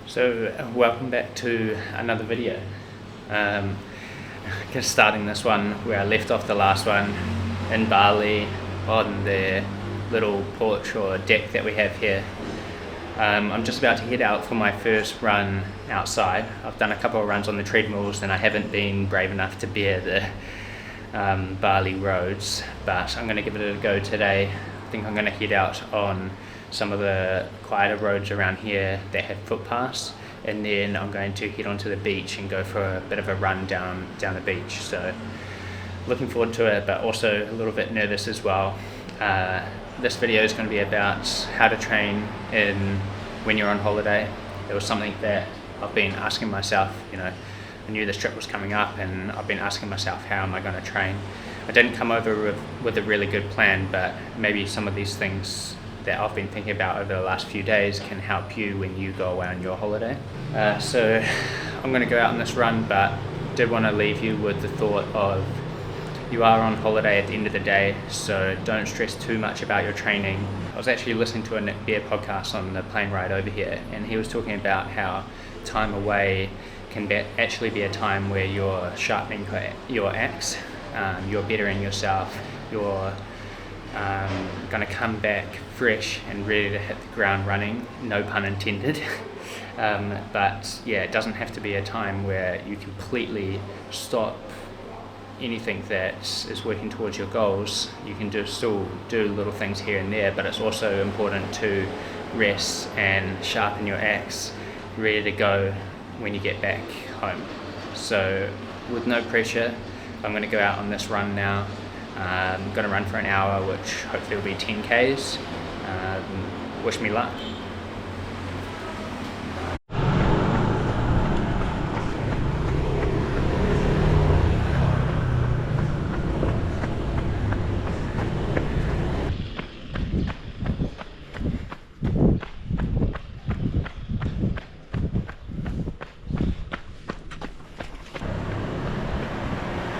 So welcome back to another video. Just starting this one where I left off the last one in Bali on the little porch or deck that we have here. I'm just about to head out for my first run outside. I've done a couple of runs on the treadmills and I haven't been brave enough to bear the Bali roads, but I'm going to give it a go today. I think I'm going to head out on some of the quieter roads around here that have footpaths, and then I'm going to head onto the beach and go for a bit of a run down the beach. So looking forward to it, but also a little bit nervous as well. This video is going to be about how to train when you're on holiday. It was something that I've been asking myself. I knew this trip was coming up and I've been asking myself, how am I going to train? I didn't come over with a really good plan, but maybe some of these things that I've been thinking about over the last few days can help you when you go away on your holiday. So I'm going to go out on this run, but did want to leave you with the thought of you are on holiday at the end of the day, so don't stress too much about your training. I was actually listening to a Nick Beer podcast on the plane ride over here, and he was talking about how time away can actually be a time where you're sharpening your axe, you're bettering yourself, you're going to come back fresh and ready to hit the ground running, no pun intended. But yeah, it doesn't have to be a time where you completely stop anything that is working towards your goals. You can still do little things here and there, but it's also important to rest and sharpen your axe, ready to go when you get back home. So with no pressure, I'm going to go out on this run now. I'm going to run for an hour, which hopefully will be 10 Ks. Wish me luck.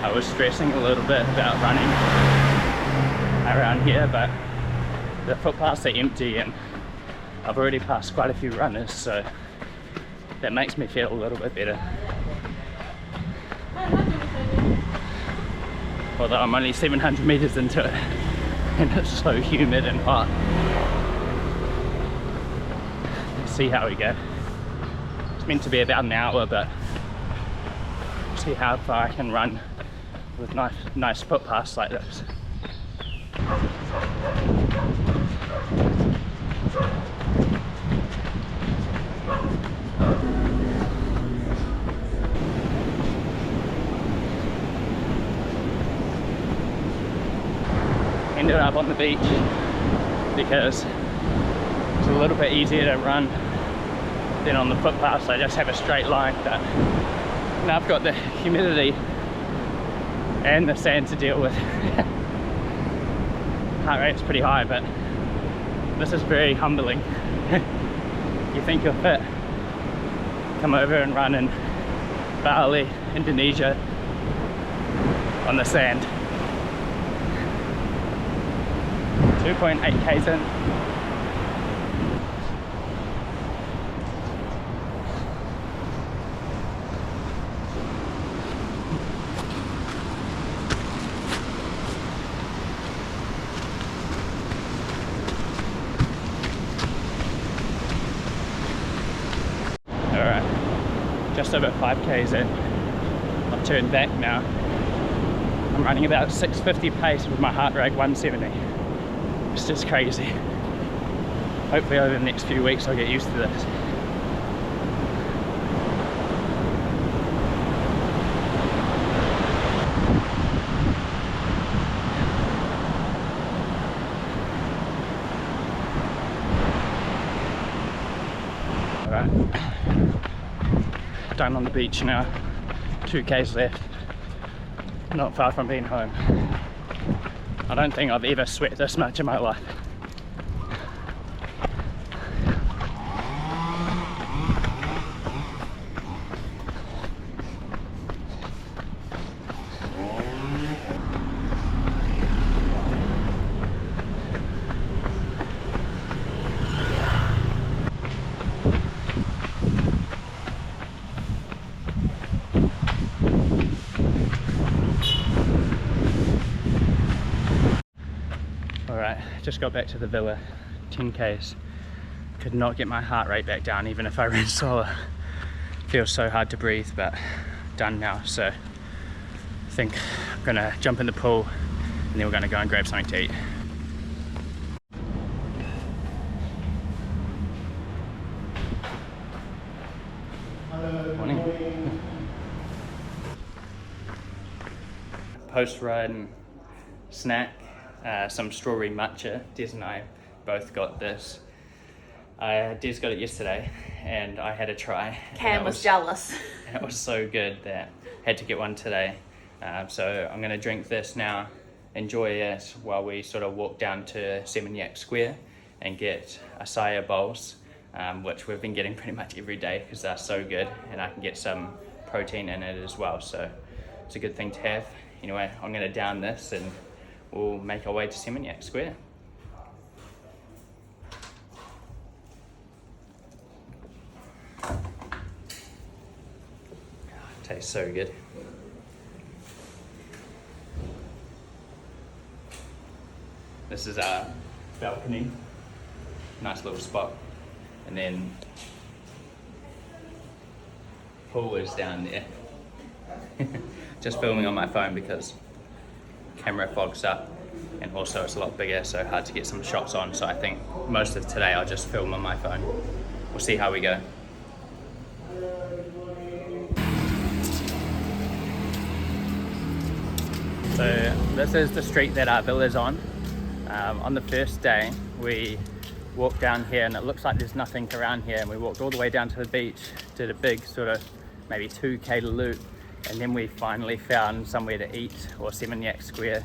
I was stressing a little bit about running around here, but the footpaths are empty and I've already passed quite a few runners, so that makes me feel a little bit better. Although I'm only 700 meters into it and it's so humid and hot. Let's see how we go. It's meant to be about an hour, but see how far I can run with nice footpaths like this. Ended up on the beach because it's a little bit easier to run than on the footpaths. I just have a straight line, but now I've got the humidity and the sand to deal with. Heart rate's pretty high, but this is very humbling. You think you're fit, come over and run in Bali, Indonesia on the sand. 2.8 Ks in. Just over 5 Ks in. I've turned back now. I'm running about 650 pace with my heart rate 170. It's just crazy. Hopefully over the next few weeks I'll get used to this. Alright. Done on the beach now, 2 Ks left, not far from being home. I don't think I've ever sweat this much in my life. Just got back to the villa, 10Ks. Could not get my heart rate back down even if I ran slower. Feels so hard to breathe, but done now. So I think I'm gonna jump in the pool and then we're gonna go and grab something to eat. Morning. Post-run snack, some strawberry matcha. Des and I both got this. Des got it yesterday and I had a try. Cam was jealous. And it was so good that I had to get one today. So I'm going to drink this now, enjoy it while we sort of walk down to Seminyak Square and get acai bowls, which we've been getting pretty much every day because they're so good and I can get some protein in it as well. So it's a good thing to have. Anyway, I'm going to down this and we'll make our way to Seminyak Square. Tastes so good. This is our balcony, nice little spot, and then pool is down there. Just filming on my phone because camera fogs up and also it's a lot bigger, so hard to get some shots on. So I think most of today I'll just film on my phone. We'll see how we go. So this is the street that our villa's on. On the first day we walked down here and it looks like there's nothing around here, and we walked all the way down to the beach, did a big sort of maybe 2K loop, and then we finally found somewhere to eat, or Seminyak Square,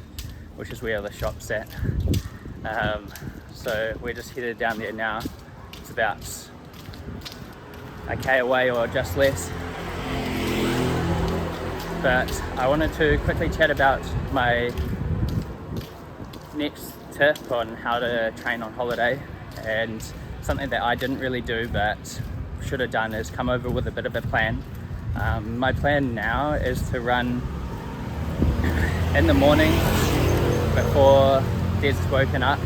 which is where the shop's at. So we're just headed down there now. It's about a K away or just less. But I wanted to quickly chat about my next tip on how to train on holiday, and something that I didn't really do but should have done is come over with a bit of a plan. My plan now is to run in the morning before Des is woken up.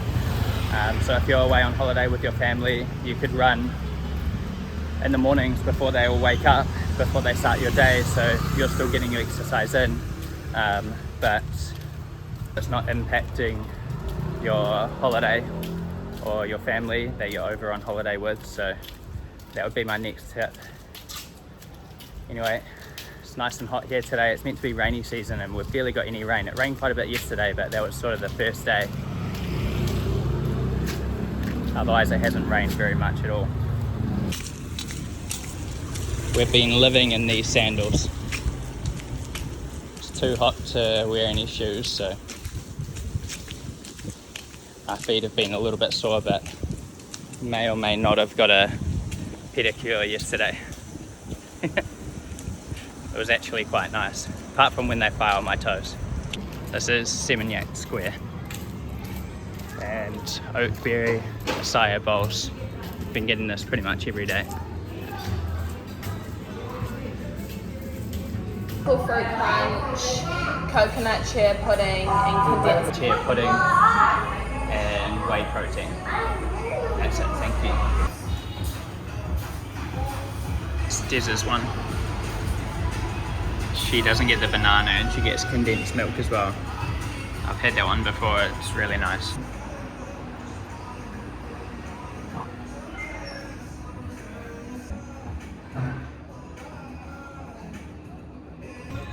So if you're away on holiday with your family, you could run in the mornings before they all wake up, before they start your day, so you're still getting your exercise in, but it's not impacting your holiday or your family that you're over on holiday with. So that would be my next tip. Anyway, it's nice and hot here today. It's meant to be rainy season and we've barely got any rain. It rained quite a bit yesterday, but that was sort of the first day. Otherwise it hasn't rained very much at all. We've been living in these sandals. It's too hot to wear any shoes, so our feet have been a little bit sore, but may or may not have got a pedicure yesterday. It was actually quite nice, apart from when they fire on my toes. This is Seminyak Square. And oatberry acai bowls. Been getting this pretty much every day. Fruit crunch, coconut chia pudding, and condensed Chia pudding and whey protein. That's it, thank you. It's Des's one. She doesn't get the banana and she gets condensed milk as well. I've had that one before, it's really nice.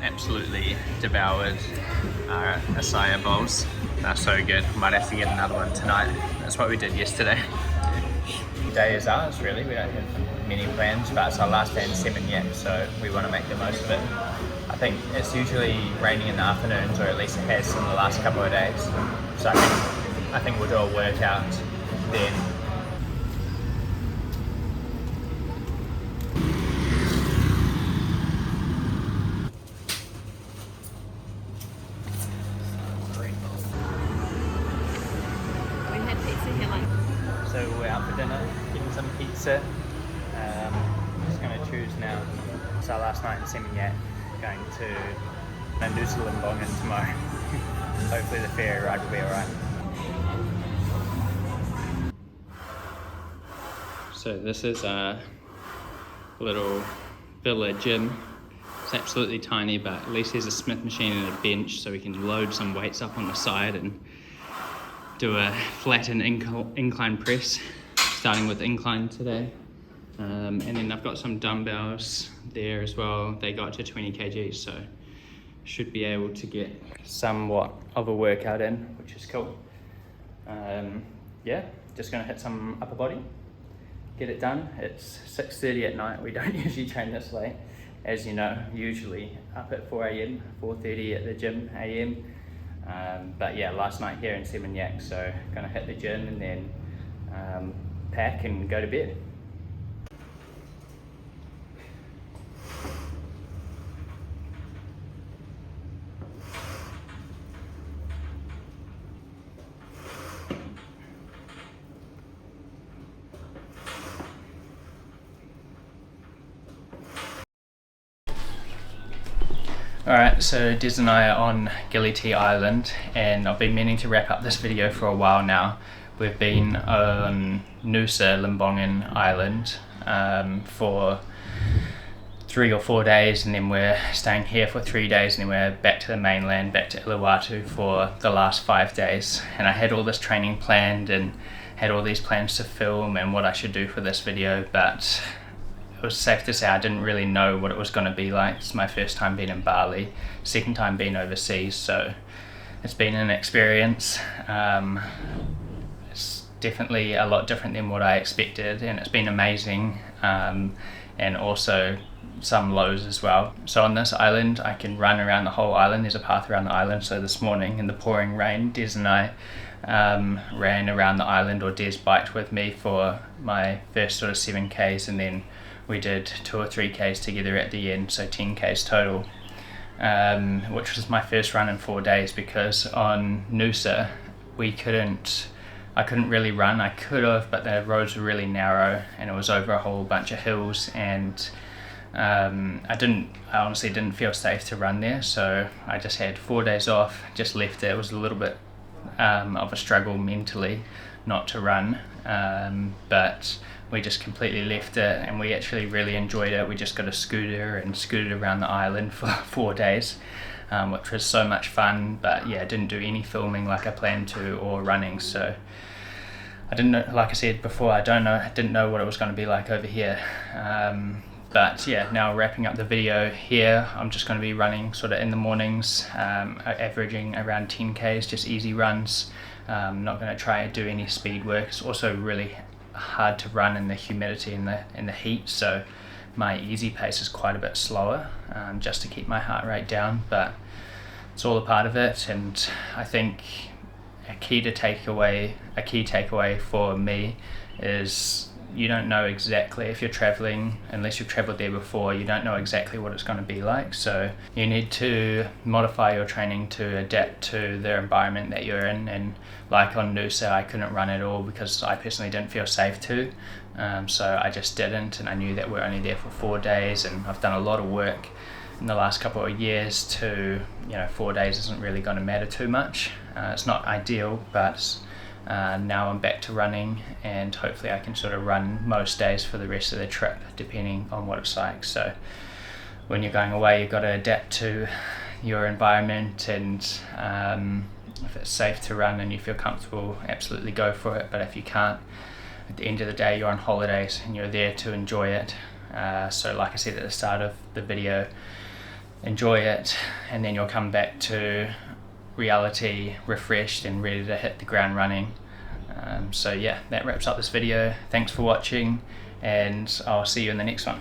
Absolutely devoured our acai bowls. They're so good. Might have to get another one tonight. That's what we did yesterday. The day is ours really. We don't have many plans, but it's our last day in Seminyak, so we want to make the most of it. I think it's usually raining in the afternoons, or at least it has in the last couple of days. So I think we'll do a workout then. So we're out for dinner, getting some pizza. Just going to choose now. It's our last night in Seminyak. Going to Nusa Lembongan tomorrow. Hopefully the ferry ride will be alright. So this is our little villa gym. It's absolutely tiny, but at least there's a Smith machine and a bench, so we can load some weights up on the side and do a flat and incline press, starting with incline today. And then I've got some dumbbells there as well. They got to 20 kg, so should be able to get somewhat of a workout in, which is cool. Yeah, just gonna hit some upper body, get it done. It's 6:30 at night. We don't usually train this late, as you know, usually up at 4 a.m, 4:30 at the gym a.m. But yeah, last night here in Seminyak, so gonna hit the gym and then pack and go to bed. Alright, so Des and I are on Gili Island, and I've been meaning to wrap up this video for a while now. We've been on Nusa Lembongan Island for 3 or 4 days, and then we're staying here for 3 days, and then we're back to the mainland, back to Uluwatu for the last 5 days. And I had all this training planned and had all these plans to film and what I should do for this video, but it was safe to say I didn't really know what it was going to be like. It's my first time being in Bali, second time being overseas, so it's been an experience. It's definitely a lot different than what I expected, and it's been amazing, and also some lows as well. So on this island I can run around the whole island. There's a path around the island, so this morning in the pouring rain, Des and I ran around the island, or Des biked with me for my first sort of 7Ks, and then we did 2 or 3Ks together at the end, so 10Ks total, which was my first run in 4 days, because on Nusa I couldn't really run. I could have, but the roads were really narrow and it was over a whole bunch of hills, and I honestly didn't feel safe to run there, so I just had 4 days off, just left it. It was a little bit of a struggle mentally not to run, but we just completely left it, and we actually really enjoyed it. We just got a scooter and scooted around the island for 4 days, which was so much fun. But yeah, didn't do any filming like I planned to, or running, so I didn't know, like I said before, I didn't know what it was going to be like over here. But yeah, now wrapping up the video here, I'm just going to be running sort of in the mornings, averaging around 10Ks, just easy runs. Not going to try and do any speed work. It's also really hard to run in the humidity and the heat, so my easy pace is quite a bit slower, just to keep my heart rate down, but it's all a part of it. And I think a key takeaway for me is you don't know exactly, if you're traveling, unless you've traveled there before, you don't know exactly what it's going to be like. So you need to modify your training to adapt to the environment that you're in. And like on Nusa, I couldn't run at all because I personally didn't feel safe to. So I just didn't, and I knew that we're only there for 4 days, and I've done a lot of work in the last couple of years to, 4 days isn't really going to matter too much. It's not ideal, but now I'm back to running, and hopefully I can sort of run most days for the rest of the trip, depending on what it's like. So when you're going away, you've got to adapt to your environment, and if it's safe to run and you feel comfortable, absolutely go for it. But if you can't, at the end of the day, you're on holidays and you're there to enjoy it. So like I said at the start of the video, enjoy it, and then you'll come back to reality refreshed and ready to hit the ground running. So yeah, that wraps up this video. Thanks for watching, and I'll see you in the next one.